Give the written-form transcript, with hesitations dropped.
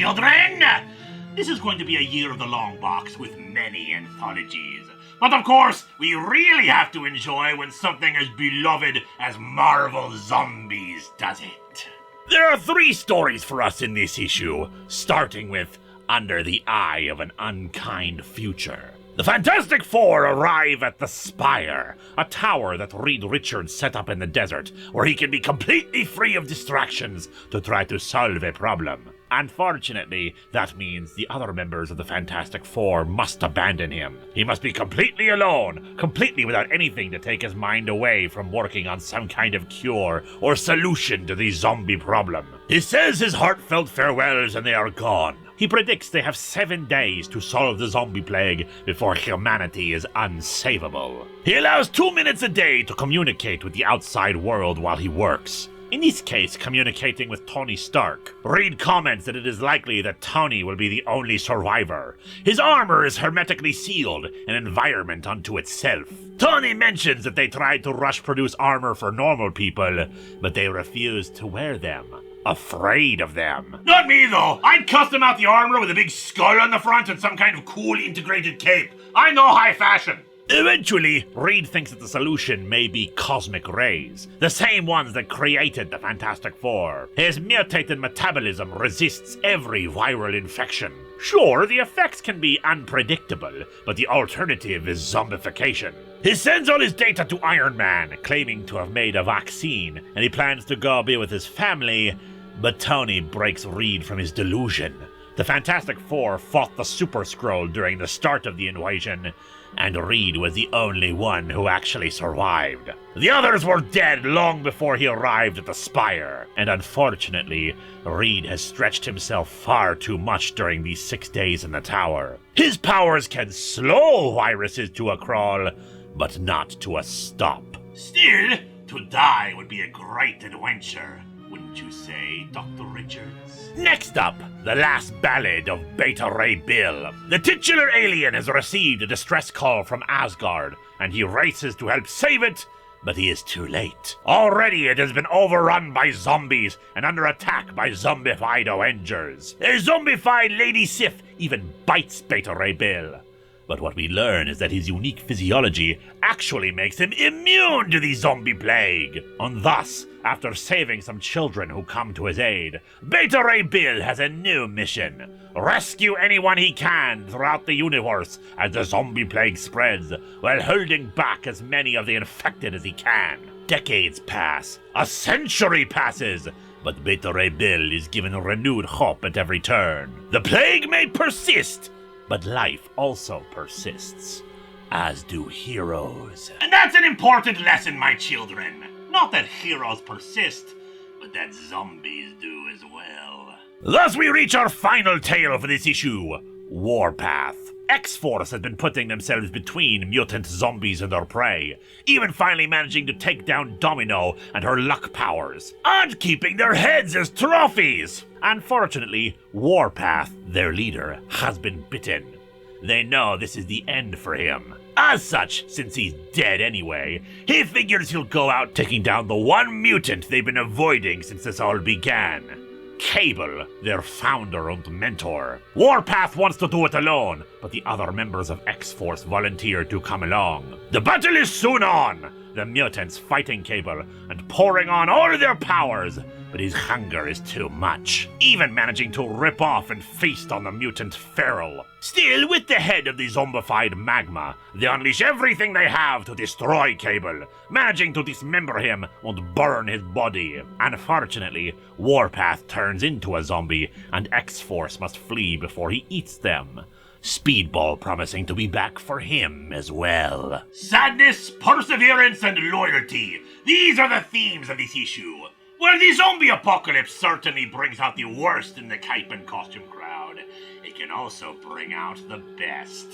children! This is going to be a year of the Longbox with many anthologies. But of course, we really have to enjoy when something as beloved as Marvel Zombies does it. There are 3 stories for us in this issue, starting with Under the Eye of an Unkind Future. The Fantastic Four arrive at the Spire, a tower that Reed Richards set up in the desert, where he can be completely free of distractions to try to solve a problem. Unfortunately, that means the other members of the Fantastic Four must abandon him. He must be completely alone, completely without anything to take his mind away from working on some kind of cure or solution to the zombie problem. He says his heartfelt farewells and they are gone. He predicts they have 7 days to solve the zombie plague before humanity is unsavable. He allows 2 minutes a day to communicate with the outside world while he works. In this case, communicating with Tony Stark. Reed comments that it is likely that Tony will be the only survivor. His armor is hermetically sealed, an environment unto itself. Tony mentions that they tried to rush-produce armor for normal people, but they refused to wear them. Afraid of them. Not me, though. I'd custom out the armor with a big skull on the front and some kind of cool integrated cape. I know high fashion. Eventually, Reed thinks that the solution may be cosmic rays, the same ones that created the Fantastic Four. His mutated metabolism resists every viral infection. Sure, the effects can be unpredictable, but the alternative is zombification. He sends all his data to Iron Man, claiming to have made a vaccine, and he plans to go be with his family, but Tony breaks Reed from his delusion. The Fantastic Four fought the Super Skrull during the start of the invasion, and Reed was the only one who actually survived. The others were dead long before he arrived at the Spire, and unfortunately, Reed has stretched himself far too much during these 6 days in the tower. His powers can slow viruses to a crawl, but not to a stop. Still, to die would be a great adventure, wouldn't you say, Dr. Richards? Next up, the last ballad of Beta Ray Bill. The titular alien has received a distress call from Asgard, and he races to help save it, but he is too late. Already it has been overrun by zombies and under attack by zombified Avengers. A zombified Lady Sif even bites Beta Ray Bill. But what we learn is that his unique physiology actually makes him immune to the zombie plague. And thus, after saving some children who come to his aid, Beta Ray Bill has a new mission. Rescue anyone he can throughout the universe as the zombie plague spreads, while holding back as many of the infected as he can. Decades pass, a century passes, but Beta Ray Bill is given renewed hope at every turn. The plague may persist, but life also persists, as do heroes. And that's an important lesson, my children. Not that heroes persist, but that zombies do as well. Thus we reach our final tale for this issue, Warpath. X-Force has been putting themselves between mutant zombies and their prey, even finally managing to take down Domino and her luck powers, and keeping their heads as trophies. Unfortunately, Warpath, their leader, has been bitten. They know this is the end for him. As such, since he's dead anyway, he figures he'll go out taking down the one mutant they've been avoiding since this all began. Cable, their founder and mentor. Warpath wants to do it alone, but the other members of X-Force volunteer to come along. The battle is soon on, the mutants fighting Cable and pouring on all their powers, but his hunger is too much, even managing to rip off and feast on the mutant feral. Still, with the head of the zombified magma, they unleash everything they have to destroy Cable, managing to dismember him and burn his body. Unfortunately, Warpath turns into a zombie, and X-Force must flee before he eats them. Speedball promising to be back for him as well. Sadness, perseverance, and loyalty. These are the themes of this issue. Well, the zombie apocalypse certainly brings out the worst in the cape and costume crowd. It can also bring out the best.